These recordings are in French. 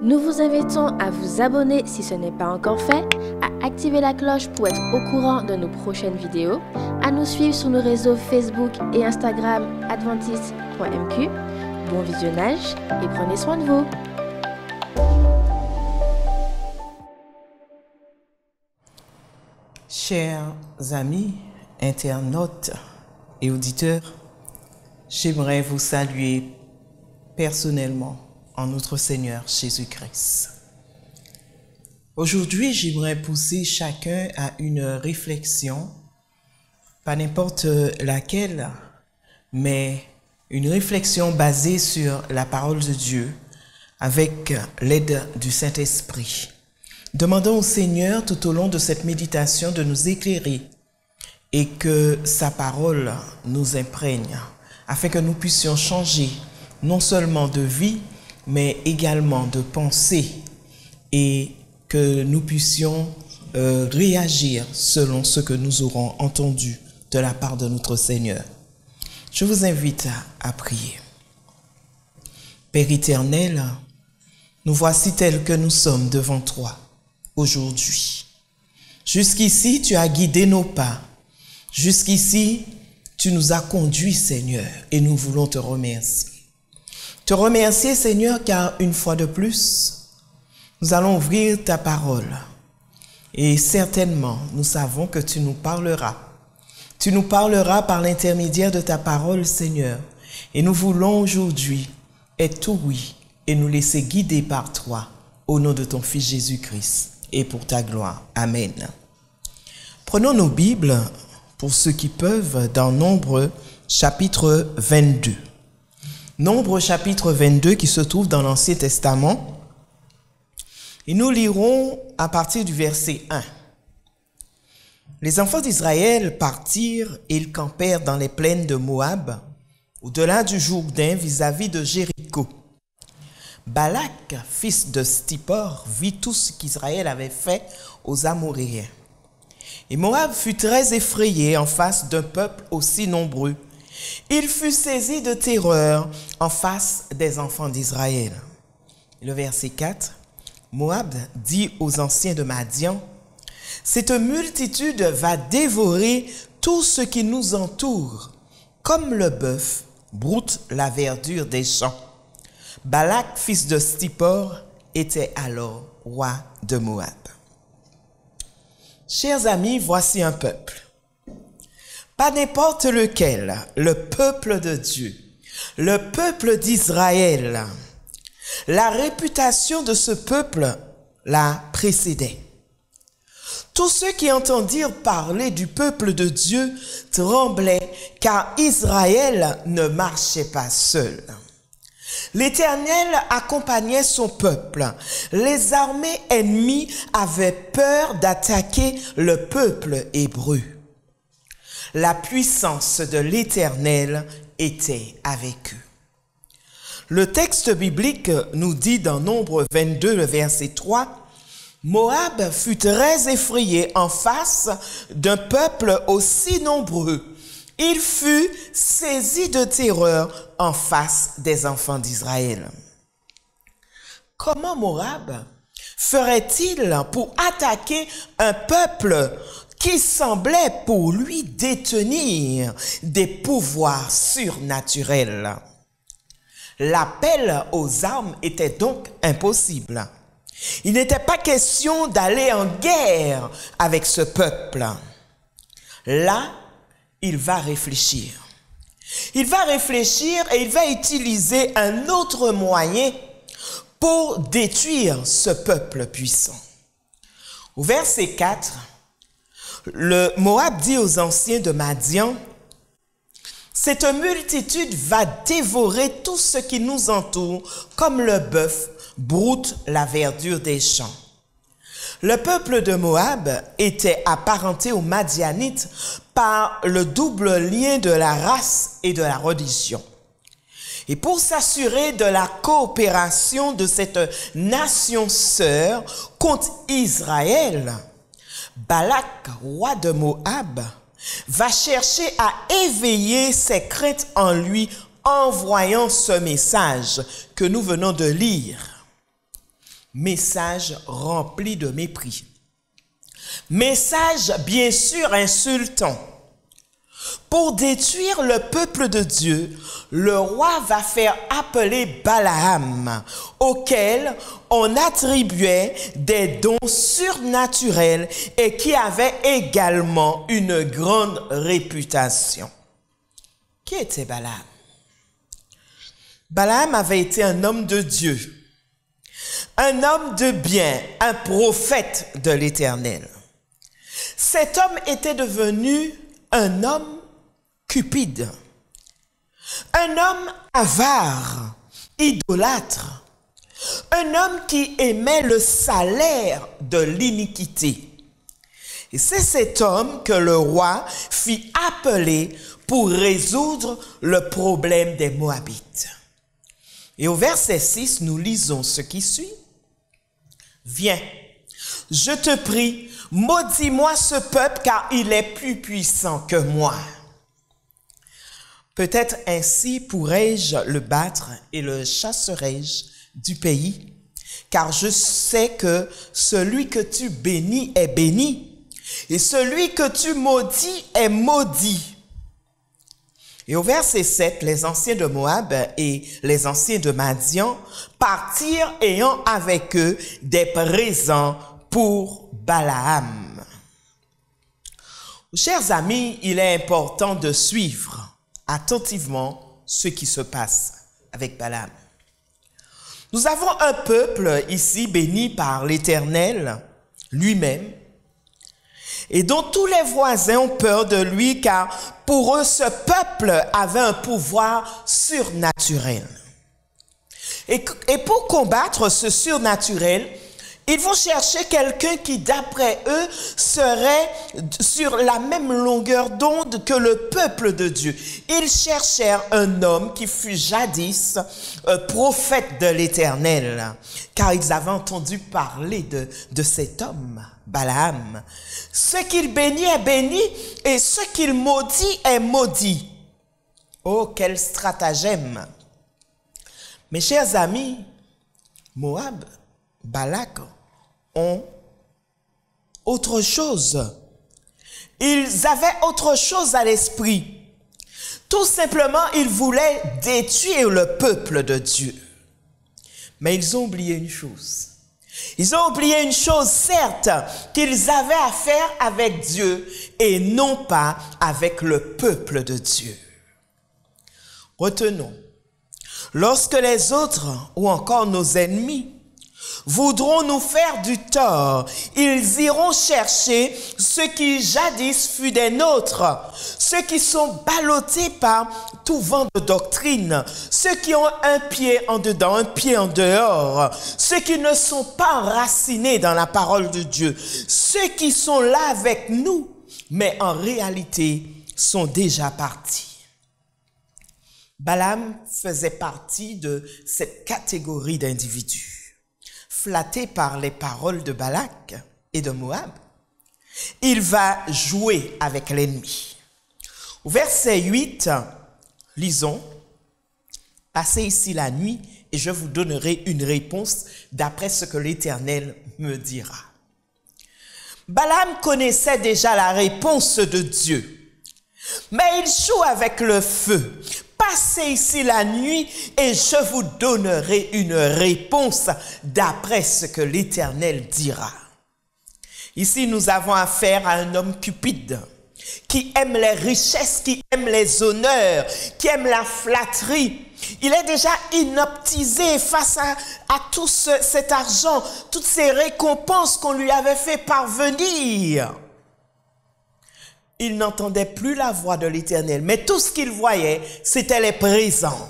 Nous vous invitons à vous abonner si ce n'est pas encore fait, à activer la cloche pour être au courant de nos prochaines vidéos, à nous suivre sur nos réseaux Facebook et Instagram adventiste.mq. Bon visionnage et prenez soin de vous. Chers amis, internautes et auditeurs, j'aimerais vous saluer personnellement en notre Seigneur Jésus-Christ. Aujourd'hui, j'aimerais pousser chacun à une réflexion, pas n'importe laquelle, mais une réflexion basée sur la parole de Dieu avec l'aide du Saint-Esprit. Demandons au Seigneur tout au long de cette méditation de nous éclairer et que sa parole nous imprègne afin que nous puissions changer non seulement de vie, mais également de pensée et que nous puissions réagir selon ce que nous aurons entendu de la part de notre Seigneur. Je vous invite à prier. Père éternel, nous voici tels que nous sommes devant toi aujourd'hui. Jusqu'ici, tu as guidé nos pas. Jusqu'ici, tu nous as conduits, Seigneur, et nous voulons te remercier. Te remercier, Seigneur, car une fois de plus, nous allons ouvrir ta parole. Et certainement, nous savons que tu nous parleras. Tu nous parleras par l'intermédiaire de ta parole, Seigneur. Et nous voulons aujourd'hui être tout oui et nous laisser guider par toi, au nom de ton Fils Jésus-Christ, et pour ta gloire. Amen. Prenons nos Bibles, pour ceux qui peuvent, dans Nombre chapitre 22. Nombre chapitre 22 qui se trouve dans l'Ancien Testament. Et nous lirons à partir du verset 1. Les enfants d'Israël partirent et ils campèrent dans les plaines de Moab, au-delà du Jourdain vis-à-vis de Jéricho. Balak, fils de Stippor, vit tout ce qu'Israël avait fait aux Amoréens. Et Moab fut très effrayé en face d'un peuple aussi nombreux. Il fut saisi de terreur en face des enfants d'Israël. Le verset 4, Moab dit aux anciens de Madian, « Cette multitude va dévorer tout ce qui nous entoure, comme le bœuf broute la verdure des champs. » Balak, fils de Stippor, était alors roi de Moab. Chers amis, voici un peuple. Pas n'importe lequel, le peuple de Dieu, le peuple d'Israël. La réputation de ce peuple la précédait. Tous ceux qui entendirent parler du peuple de Dieu tremblaient, car Israël ne marchait pas seul. L'Éternel accompagnait son peuple. Les armées ennemies avaient peur d'attaquer le peuple hébreu. La puissance de l'Éternel était avec eux. Le texte biblique nous dit dans Nombre 22, le verset 3, « Moab fut très effrayé en face d'un peuple aussi nombreux. Il fut saisi de terreur en face des enfants d'Israël. » Comment Moab ferait-il pour attaquer un peuple qui semblait pour lui détenir des pouvoirs surnaturels? L'appel aux armes était donc impossible. Il n'était pas question d'aller en guerre avec ce peuple. Là, il va réfléchir. Il va réfléchir et il va utiliser un autre moyen pour détruire ce peuple puissant. Au verset 4, le Moab dit aux anciens de Madian, « Cette multitude va dévorer tout ce qui nous entoure, comme le bœuf broute la verdure des champs. » Le peuple de Moab était apparenté aux Madianites par le double lien de la race et de la religion. Et pour s'assurer de la coopération de cette nation sœur contre Israël, Balak, roi de Moab, va chercher à éveiller ses craintes en lui en voyant ce message que nous venons de lire. Message rempli de mépris. Message bien sûr insultant. Pour détruire le peuple de Dieu, le roi va faire appeler Balaam, auquel on attribuait des dons surnaturels et qui avait également une grande réputation. Qui était Balaam? Balaam avait été un homme de Dieu, un homme de bien, un prophète de l'Éternel. Cet homme était devenu un homme cupide, un homme avare, idolâtre, un homme qui aimait le salaire de l'iniquité. Et c'est cet homme que le roi fit appeler pour résoudre le problème des Moabites. Et au verset 6, nous lisons ce qui suit. « Viens, je te prie, maudis-moi ce peuple car il est plus puissant que moi. Peut-être ainsi pourrais-je le battre et le chasserai-je du pays, car je sais que celui que tu bénis est béni et celui que tu maudis est maudit. » Et au verset 7, les anciens de Moab et les anciens de Madian partirent ayant avec eux des présents pour Balaam. Chers amis, il est important de suivre attentivement ce qui se passe avec Balaam. Nous avons un peuple ici béni par l'Éternel lui-même, et dont tous les voisins ont peur de lui, car pour eux, ce peuple avait un pouvoir surnaturel. Et pour combattre ce surnaturel, ils vont chercher quelqu'un qui, d'après eux, serait sur la même longueur d'onde que le peuple de Dieu. Ils cherchèrent un homme qui fut jadis prophète de l'Éternel, car ils avaient entendu parler de cet homme, Balaam. Ce qu'il bénit est béni et ce qu'il maudit est maudit. Oh, quel stratagème! Mes chers amis, Moab, Balak ont autre chose. Ils avaient autre chose à l'esprit. Tout simplement, ils voulaient détruire le peuple de Dieu. Mais ils ont oublié une chose. Ils ont oublié une chose, certes, qu'ils avaient affaire avec Dieu et non pas avec le peuple de Dieu. Retenons, lorsque les autres ou encore nos ennemis voudront nous faire du tort, ils iront chercher ce qui jadis fut des nôtres, ceux qui sont ballottés par tout vent de doctrine, ceux qui ont un pied en dedans, un pied en dehors, ceux qui ne sont pas enracinés dans la parole de Dieu, ceux qui sont là avec nous, mais en réalité sont déjà partis. Balaam faisait partie de cette catégorie d'individus. Flatté par les paroles de Balak et de Moab, il va jouer avec l'ennemi. Au verset 8, lisons, « Passez ici la nuit et je vous donnerai une réponse d'après ce que l'Éternel me dira. » Balaam connaissait déjà la réponse de Dieu, mais il joue avec le feu. Passez ici la nuit et je vous donnerai une réponse d'après ce que l'Éternel dira. Ici, nous avons affaire à un homme cupide qui aime les richesses, qui aime les honneurs, qui aime la flatterie. Il est déjà inoptisé face à tout cet argent, toutes ces récompenses qu'on lui avait fait parvenir. Il n'entendait plus la voix de l'Éternel, mais tout ce qu'il voyait, c'était les présents.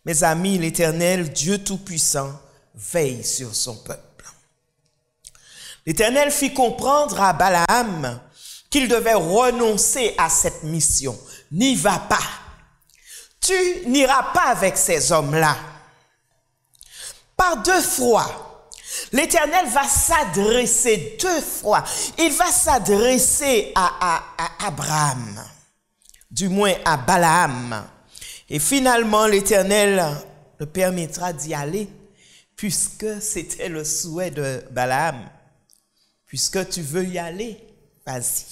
Mes amis, l'Éternel, Dieu Tout-Puissant, veille sur son peuple. L'Éternel fit comprendre à Balaam qu'il devait renoncer à cette mission. N'y va pas. Tu n'iras pas avec ces hommes-là. Par 2 fois, l'Éternel va s'adresser 2 fois. Il va s'adresser à Abraham, du moins à Balaam. Et finalement, l'Éternel le permettra d'y aller. puisque c'était le souhait de Balaam, puisque tu veux y aller, vas-y.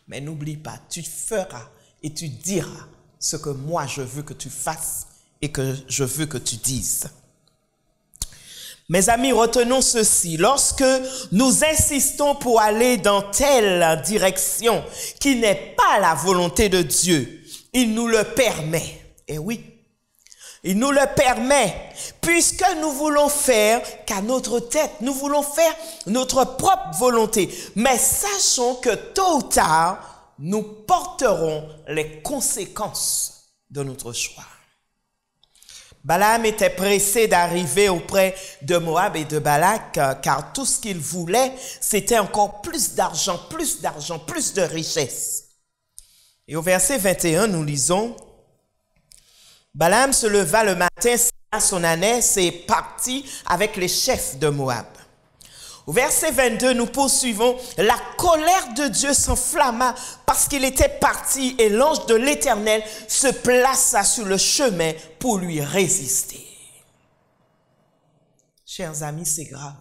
Mais n'oublie pas, tu feras et tu diras ce que moi je veux que tu fasses et que je veux que tu dises. Mes amis, retenons ceci. Lorsque nous insistons pour aller dans telle direction qui n'est pas la volonté de Dieu, il nous le permet. Et oui, il nous le permet, puisque nous voulons faire qu'à notre tête, nous voulons faire notre propre volonté. Mais sachons que tôt ou tard, nous porterons les conséquences de notre choix. Balaam était pressé d'arriver auprès de Moab et de Balak, car tout ce qu'il voulait, c'était encore plus d'argent, plus de richesse. Et au verset 21, nous lisons, Balaam se leva le matin, sella son ânesse et partit avec les chefs de Moab. Au verset 22, nous poursuivons, la colère de Dieu s'enflamma parce qu'il était parti et l'ange de l'Éternel se plaça sur le chemin pour lui résister. Chers amis, c'est grave.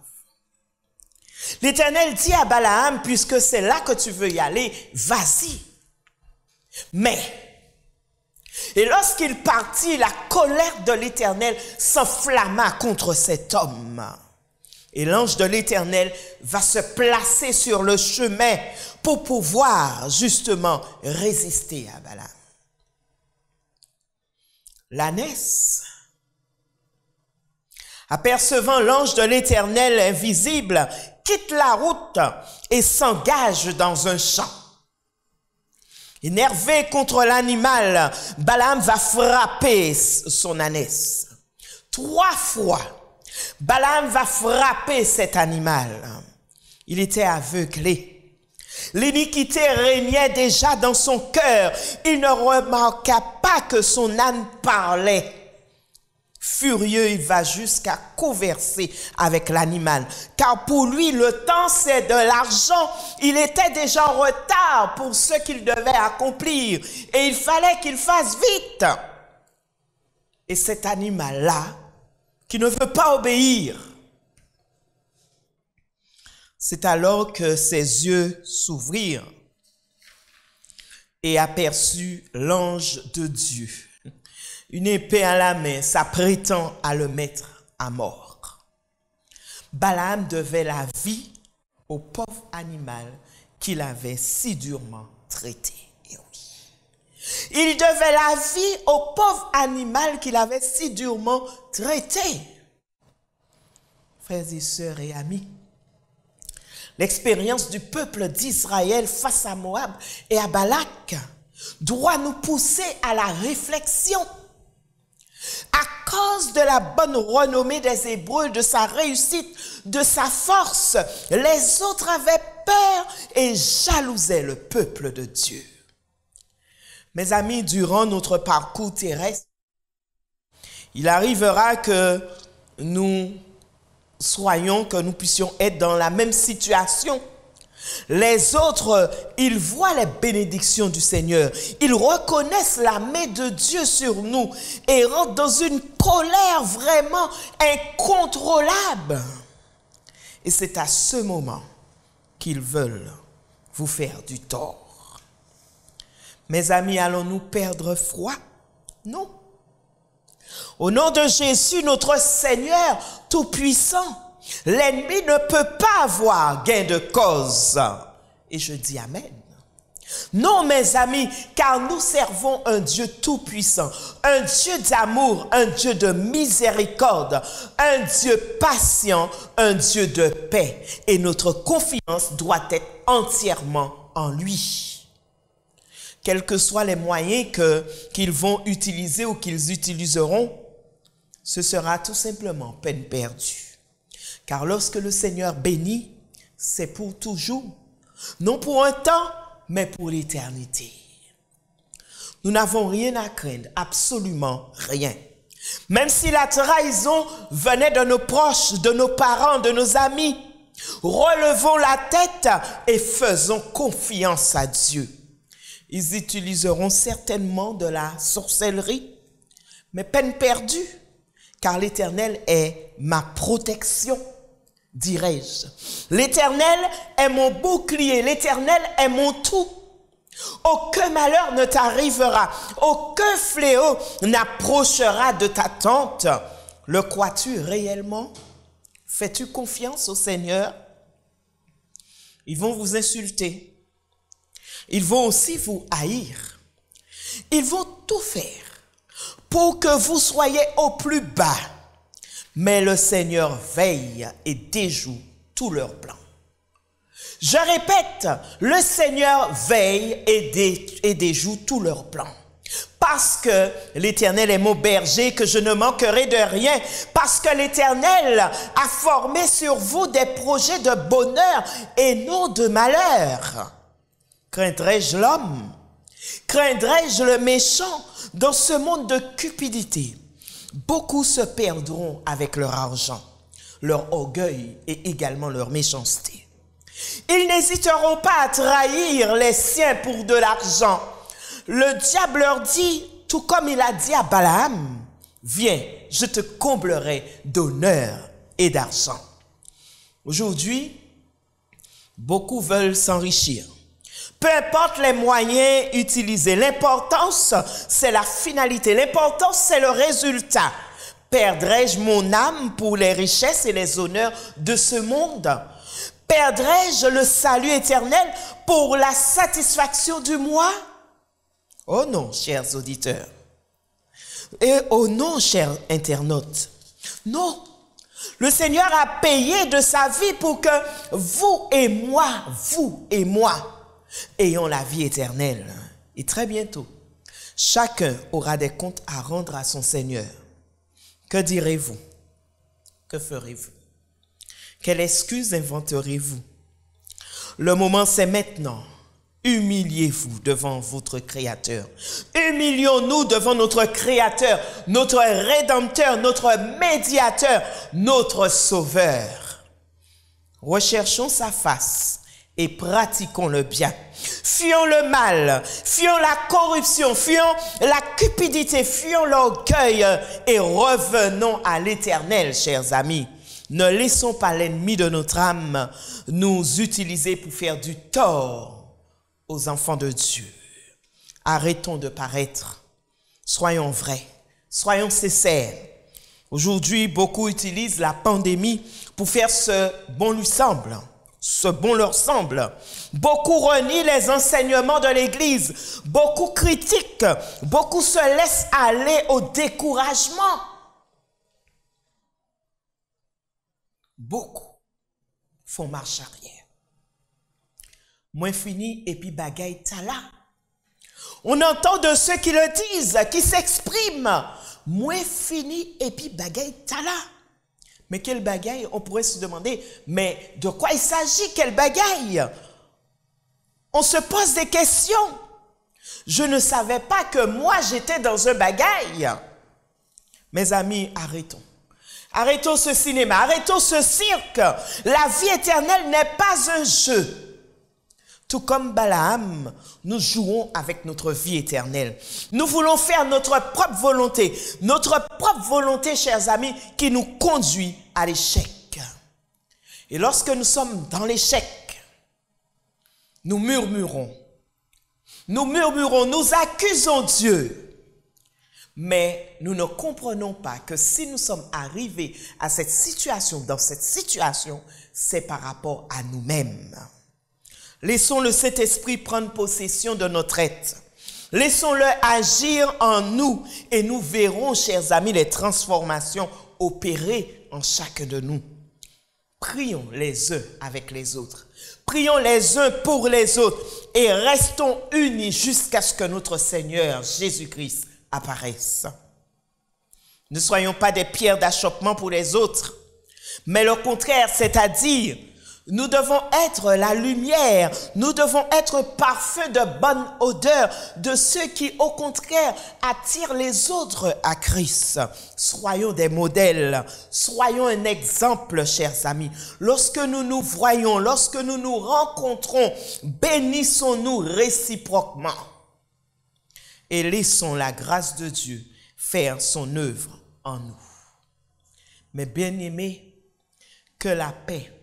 L'Éternel dit à Balaam, puisque c'est là que tu veux y aller, vas-y. Mais, et lorsqu'il partit, la colère de l'Éternel s'enflamma contre cet homme. Et l'ange de l'Éternel va se placer sur le chemin pour pouvoir justement résister à Balaam. L'ânesse, apercevant l'ange de l'Éternel invisible, quitte la route et s'engage dans un champ. Énervé contre l'animal, Balaam va frapper son ânesse. 3 fois. Balaam va frapper cet animal. Il était aveuglé. L'iniquité régnait déjà dans son cœur. Il ne remarqua pas que son âne parlait. Furieux, il va jusqu'à converser avec l'animal. Car pour lui, le temps, c'est de l'argent. Il était déjà en retard pour ce qu'il devait accomplir. Et il fallait qu'il fasse vite. Et cet animal-là, qui ne veut pas obéir, c'est alors que ses yeux s'ouvrirent et aperçut l'ange de Dieu. Une épée à la main, s'apprêtant à le mettre à mort. Balaam devait la vie au pauvre animal qu'il avait si durement traité. Et oui. Il devait la vie au pauvre animal qu'il avait si durement traité. Frères et sœurs et amis, l'expérience du peuple d'Israël face à Moab et à Balak doit nous pousser à la réflexion. À cause de la bonne renommée des Hébreux, de sa réussite, de sa force, les autres avaient peur et jalousaient le peuple de Dieu. Mes amis, durant notre parcours terrestre, il arrivera que nous puissions être dans la même situation. Les autres, ils voient les bénédictions du Seigneur. Ils reconnaissent la main de Dieu sur nous et rentrent dans une colère vraiment incontrôlable. Et c'est à ce moment qu'ils veulent vous faire du tort. Mes amis, allons-nous perdre foi? Non. Au nom de Jésus, notre Seigneur Tout-Puissant, l'ennemi ne peut pas avoir gain de cause. Et je dis Amen. Non, mes amis, car nous servons un Dieu tout-puissant, un Dieu d'amour, un Dieu de miséricorde, un Dieu patient, un Dieu de paix. Et notre confiance doit être entièrement en lui. Quels que soient les moyens qu'ils vont utiliser ou qu'ils utiliseront, ce sera tout simplement peine perdue. Car lorsque le Seigneur bénit, c'est pour toujours. Non pour un temps, mais pour l'éternité. Nous n'avons rien à craindre, absolument rien. Même si la trahison venait de nos proches, de nos parents, de nos amis, relevons la tête et faisons confiance à Dieu. Ils utiliseront certainement de la sorcellerie, mais peine perdue. car l'Éternel est ma protection, dirais-je. L'Éternel est mon bouclier, l'Éternel est mon tout. Aucun malheur ne t'arrivera, aucun fléau n'approchera de ta tente. Le crois-tu réellement? Fais-tu confiance au Seigneur? Ils vont vous insulter. Ils vont aussi vous haïr. Ils vont tout faire pour que vous soyez au plus bas. Mais le Seigneur veille et déjoue tous leurs plans. Je répète, le Seigneur veille et déjoue tous leurs plans. Parce que l'Éternel est mon berger, que je ne manquerai de rien. Parce que l'Éternel a formé sur vous des projets de bonheur et non de malheur. Craindrai-je l'homme? Craindrai-je le méchant? Dans ce monde de cupidité, beaucoup se perdront avec leur argent, leur orgueil et également leur méchanceté. Ils n'hésiteront pas à trahir les siens pour de l'argent. Le diable leur dit, tout comme il a dit à Balaam, « Viens, je te comblerai d'honneur et d'argent. » Aujourd'hui, beaucoup veulent s'enrichir. Peu importe les moyens utilisés, l'importance, c'est la finalité. L'importance, c'est le résultat. Perdrai-je mon âme pour les richesses et les honneurs de ce monde? Perdrai-je le salut éternel pour la satisfaction du moi? Oh non, chers auditeurs. Et oh non, chers internautes. Non. Le Seigneur a payé de sa vie pour que vous et moi, ayons la vie éternelle. Et très bientôt, chacun aura des comptes à rendre à son Seigneur. Que direz-vous? Que ferez-vous? Quelle excuse inventerez-vous? Le moment, c'est maintenant. Humiliez-vous devant votre Créateur. Humilions-nous devant notre Créateur, notre Rédempteur, notre Médiateur, notre Sauveur. Recherchons sa face et pratiquons le bien. Fuyons le mal, fuyons la corruption, fuyons la cupidité, fuyons l'orgueil et revenons à l'Éternel, chers amis. Ne laissons pas l'ennemi de notre âme nous utiliser pour faire du tort aux enfants de Dieu. Arrêtons de paraître. Soyons vrais. Soyons sincères. Aujourd'hui, beaucoup utilisent la pandémie pour faire ce bon lui semble, ce bon leur semble. Beaucoup renient les enseignements de l'Église. Beaucoup critiquent. Beaucoup se laissent aller au découragement. Beaucoup font marche arrière. Moins fini et puis bagaille tala. On entend de ceux qui le disent, qui s'expriment. Moins fini et puis bagaille tala. Mais quelle bagaille? On pourrait se demander, mais de quoi il s'agit? Quelle bagaille? On se pose des questions. Je ne savais pas que moi j'étais dans un bagaille. Mes amis, arrêtons. Arrêtons ce cinéma, arrêtons ce cirque. La vie éternelle n'est pas un jeu. Tout comme Balaam, nous jouons avec notre vie éternelle. Nous voulons faire notre propre volonté. Notre propre volonté, chers amis, qui nous conduit à l'échec. Et lorsque nous sommes dans l'échec, nous murmurons. Nous murmurons, nous accusons Dieu. Mais nous ne comprenons pas que si nous sommes arrivés à cette situation, dans cette situation, c'est par rapport à nous-mêmes. Laissons le Saint-Esprit prendre possession de notre être. Laissons-le agir en nous et nous verrons, chers amis, les transformations opérées en chacun de nous. Prions les uns avec les autres. Prions les uns pour les autres et restons unis jusqu'à ce que notre Seigneur Jésus-Christ apparaisse. Ne soyons pas des pierres d'achoppement pour les autres, mais le contraire, c'est-à-dire nous devons être la lumière, nous devons être parfums de bonne odeur, de ceux qui, au contraire, attirent les autres à Christ. Soyons des modèles, soyons un exemple, chers amis. Lorsque nous nous voyons, lorsque nous nous rencontrons, bénissons-nous réciproquement. Et laissons la grâce de Dieu faire son œuvre en nous. Mais bien-aimés, que la paix,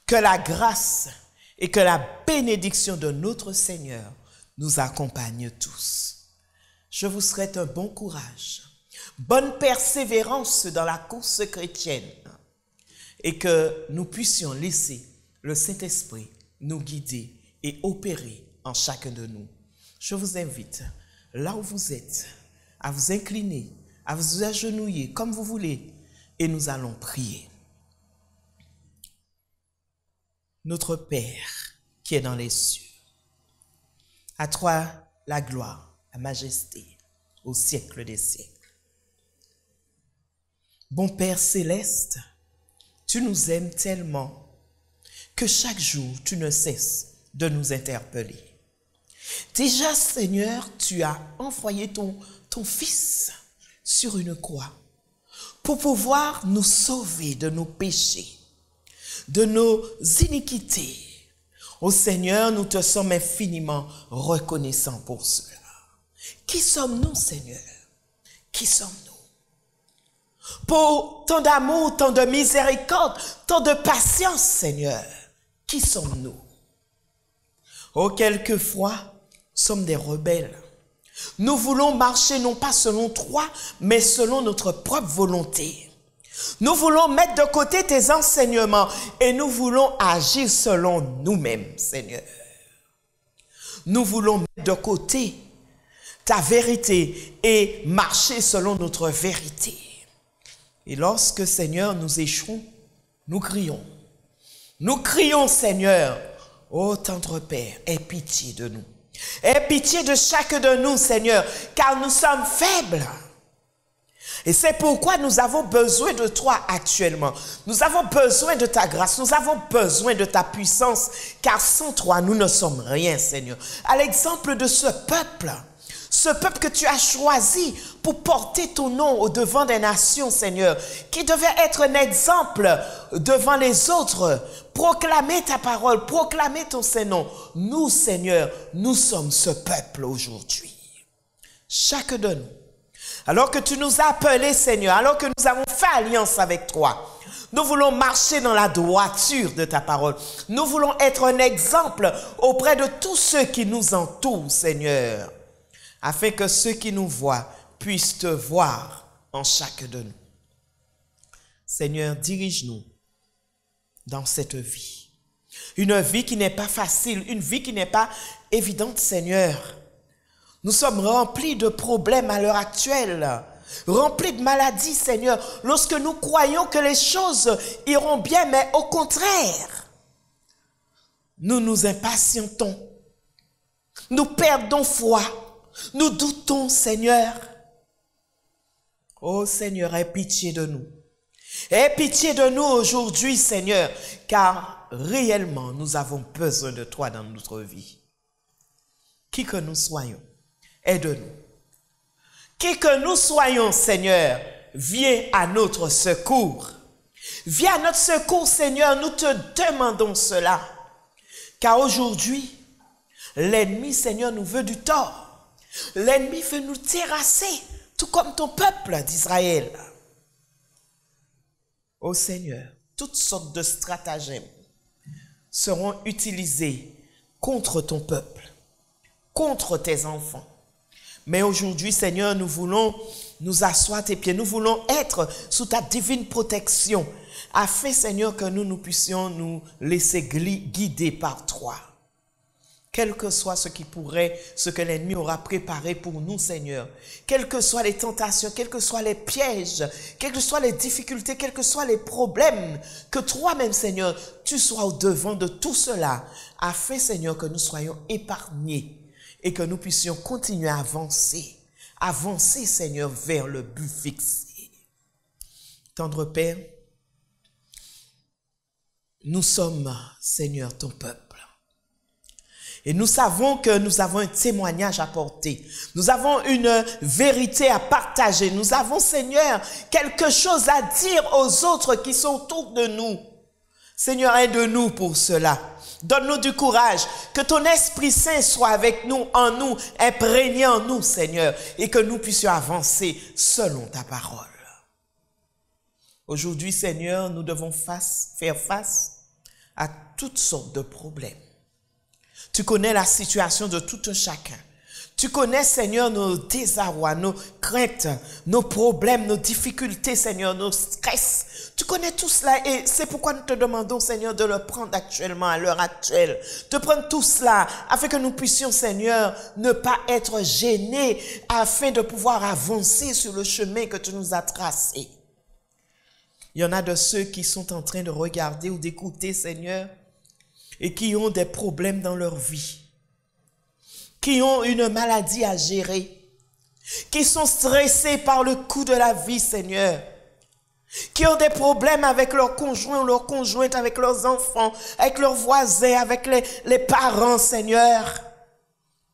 que la grâce et que la bénédiction de notre Seigneur nous accompagnent tous. Je vous souhaite un bon courage, bonne persévérance dans la course chrétienne et que nous puissions laisser le Saint-Esprit nous guider et opérer en chacun de nous. Je vous invite, là où vous êtes, à vous incliner, à vous agenouiller comme vous voulez et nous allons prier. Notre Père qui est dans les cieux, à toi la gloire, la majesté, au siècle des siècles. Bon Père céleste, tu nous aimes tellement que chaque jour tu ne cesses de nous interpeller. Déjà, Seigneur, tu as envoyé ton Fils sur une croix pour pouvoir nous sauver de nos péchés, de nos iniquités. Ô Seigneur, nous te sommes infiniment reconnaissants pour cela. Qui sommes-nous, Seigneur? Qui sommes-nous? Pour tant d'amour, tant de miséricorde, tant de patience, Seigneur, qui sommes-nous? Oh, quelquefois, sommes des rebelles. Nous voulons marcher non pas selon toi, mais selon notre propre volonté. Nous voulons mettre de côté tes enseignements et nous voulons agir selon nous-mêmes, Seigneur. Nous voulons mettre de côté ta vérité et marcher selon notre vérité. Et lorsque, Seigneur, nous échouons, nous crions. Nous crions, Seigneur, ô tendre Père, aie pitié de nous. Aie pitié de chacun de nous, Seigneur, car nous sommes faibles. Et c'est pourquoi nous avons besoin de toi actuellement. Nous avons besoin de ta grâce, nous avons besoin de ta puissance, car sans toi, nous ne sommes rien, Seigneur. À l'exemple de ce peuple que tu as choisi pour porter ton nom au devant des nations, Seigneur, qui devait être un exemple devant les autres, proclamer ta parole, proclamer ton Saint-Nom. Nous, Seigneur, nous sommes ce peuple aujourd'hui. Chacun de nous, alors que tu nous as appelés, Seigneur, alors que nous avons fait alliance avec toi, nous voulons marcher dans la droiture de ta parole. Nous voulons être un exemple auprès de tous ceux qui nous entourent, Seigneur, afin que ceux qui nous voient puissent te voir en chacun de nous. Seigneur, dirige-nous dans cette vie. Une vie qui n'est pas facile, une vie qui n'est pas évidente, Seigneur. Nous sommes remplis de problèmes à l'heure actuelle, remplis de maladies, Seigneur, lorsque nous croyons que les choses iront bien, mais au contraire, nous nous impatientons, nous perdons foi, nous doutons, Seigneur. Oh Seigneur, aie pitié de nous. Aie pitié de nous aujourd'hui, Seigneur, car réellement, nous avons besoin de toi dans notre vie. Qui que nous soyons, aide-nous. Qui que nous soyons, Seigneur, viens à notre secours. Viens à notre secours, Seigneur, nous te demandons cela. Car aujourd'hui, l'ennemi, Seigneur, nous veut du tort. L'ennemi veut nous terrasser, tout comme ton peuple d'Israël. Ô Seigneur, toutes sortes de stratagèmes seront utilisés contre ton peuple, contre tes enfants. Mais aujourd'hui, Seigneur, nous voulons nous asseoir à tes pieds. Nous voulons être sous ta divine protection, afin, Seigneur, que nous puissions nous laisser guider par toi. Quel que soit ce que l'ennemi aura préparé pour nous, Seigneur, quelles que soient les tentations, quels que soient les pièges, quelles que soient les difficultés, quels que soient les problèmes, que toi-même, Seigneur, tu sois au devant de tout cela, afin, Seigneur, que nous soyons épargnés et que nous puissions continuer à avancer, Seigneur, vers le but fixé. Tendre Père, nous sommes, Seigneur, ton peuple. Et nous savons que nous avons un témoignage à porter. Nous avons une vérité à partager. Nous avons, Seigneur, quelque chose à dire aux autres qui sont autour de nous. Seigneur, aide-nous pour cela. Donne-nous du courage. Que ton Esprit Saint soit avec nous, en nous, imprégné en nous, Seigneur, et que nous puissions avancer selon ta parole. Aujourd'hui, Seigneur, nous devons faire face à toutes sortes de problèmes. Tu connais la situation de tout un chacun. Tu connais, Seigneur, nos désarrois, nos craintes, nos problèmes, nos difficultés, Seigneur, nos stress. Tu connais tout cela et c'est pourquoi nous te demandons, Seigneur, de le prendre actuellement, à l'heure actuelle. De prendre tout cela afin que nous puissions, Seigneur, ne pas être gênés afin de pouvoir avancer sur le chemin que tu nous as tracé. Il y en a de ceux qui sont en train de regarder ou d'écouter, Seigneur, et qui ont des problèmes dans leur vie, qui ont une maladie à gérer, qui sont stressés par le coût de la vie, Seigneur, qui ont des problèmes avec leurs conjoints ou leurs conjointes, avec leurs enfants, avec leurs voisins, avec les parents, Seigneur.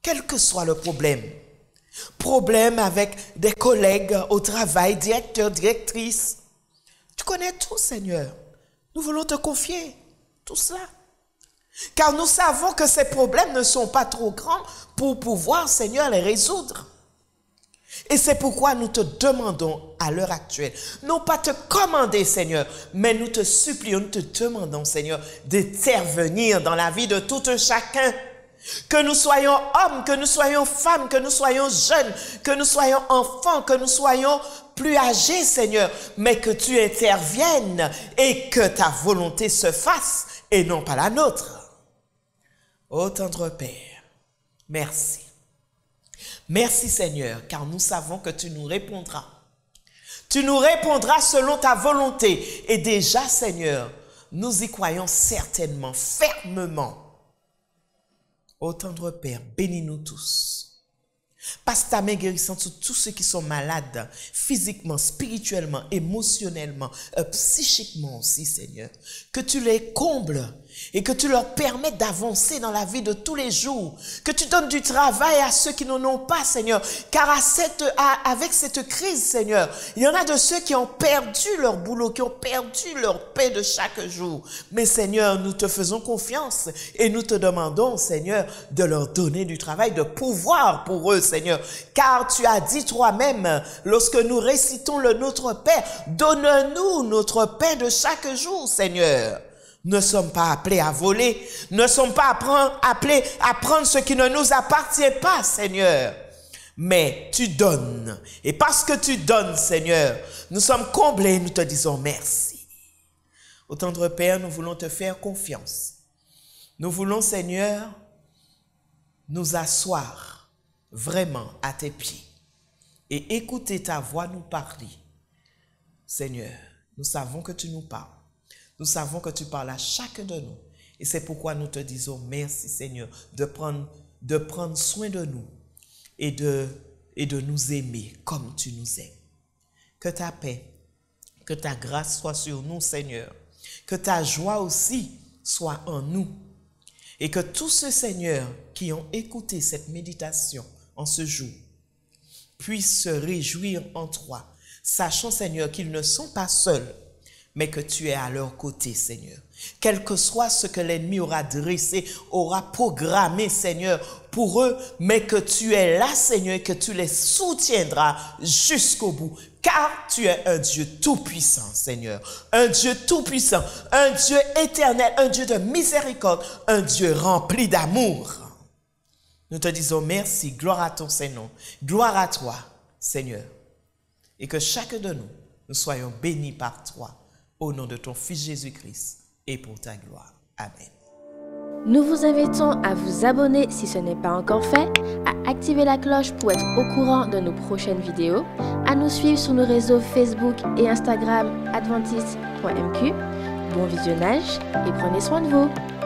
Quel que soit le problème. Problème avec des collègues au travail, directeurs, directrices. Tu connais tout, Seigneur. Nous voulons te confier tout cela. Car nous savons que ces problèmes ne sont pas trop grands pour pouvoir, Seigneur, les résoudre. Et c'est pourquoi nous te demandons à l'heure actuelle, non pas te commander, Seigneur, mais nous te supplions, nous te demandons, Seigneur, d'intervenir dans la vie de tout un chacun. Que nous soyons hommes, que nous soyons femmes, que nous soyons jeunes, que nous soyons enfants, que nous soyons plus âgés, Seigneur, mais que tu interviennes et que ta volonté se fasse et non pas la nôtre. Ô tendre Père, merci. Merci Seigneur, car nous savons que tu nous répondras. Tu nous répondras selon ta volonté. Et déjà, Seigneur, nous y croyons certainement, fermement. Ô tendre Père, bénis-nous tous. Passe ta main guérissante sur tous ceux qui sont malades, physiquement, spirituellement, émotionnellement, psychiquement aussi, Seigneur. Que tu les combles et que tu leur permettes d'avancer dans la vie de tous les jours. Que tu donnes du travail à ceux qui n'en ont pas, Seigneur. Car avec cette crise, Seigneur, il y en a de ceux qui ont perdu leur boulot, qui ont perdu leur paix de chaque jour. Mais Seigneur, nous te faisons confiance et nous te demandons, Seigneur, de leur donner du travail, de pouvoir pour eux, Seigneur. Car tu as dit toi-même, lorsque nous récitons le Notre Père, donne-nous notre pain de chaque jour, Seigneur. Nous ne sommes pas appelés à voler, nous ne sommes pas appelés à prendre ce qui ne nous appartient pas, Seigneur. Mais tu donnes. Et parce que tu donnes, Seigneur, nous sommes comblés, nous te disons merci. Ô tendre Père, nous voulons te faire confiance. Nous voulons, Seigneur, nous asseoir vraiment à tes pieds et écouter ta voix nous parler. Seigneur, nous savons que tu nous parles. Nous savons que tu parles à chacun de nous. Et c'est pourquoi nous te disons merci, Seigneur, de prendre soin de nous et de nous aimer comme tu nous aimes. Que ta paix, que ta grâce soit sur nous, Seigneur. Que ta joie aussi soit en nous. Et que tous ceux, Seigneur, qui ont écouté cette méditation en ce jour, puissent se réjouir en toi, sachant, Seigneur, qu'ils ne sont pas seuls, mais que tu es à leur côté, Seigneur. Quel que soit ce que l'ennemi aura dressé, aura programmé, Seigneur, pour eux, mais que tu es là, Seigneur, et que tu les soutiendras jusqu'au bout. Car tu es un Dieu tout-puissant, Seigneur. Un Dieu tout-puissant, un Dieu éternel, un Dieu de miséricorde, un Dieu rempli d'amour. Nous te disons merci, gloire à ton Saint-Nom, gloire à toi, Seigneur. Et que chacun de nous soyons bénis par toi. Au nom de ton Fils Jésus-Christ et pour ta gloire. Amen. Nous vous invitons à vous abonner si ce n'est pas encore fait, à activer la cloche pour être au courant de nos prochaines vidéos, à nous suivre sur nos réseaux Facebook et Instagram adventiste.mq. Bon visionnage et prenez soin de vous.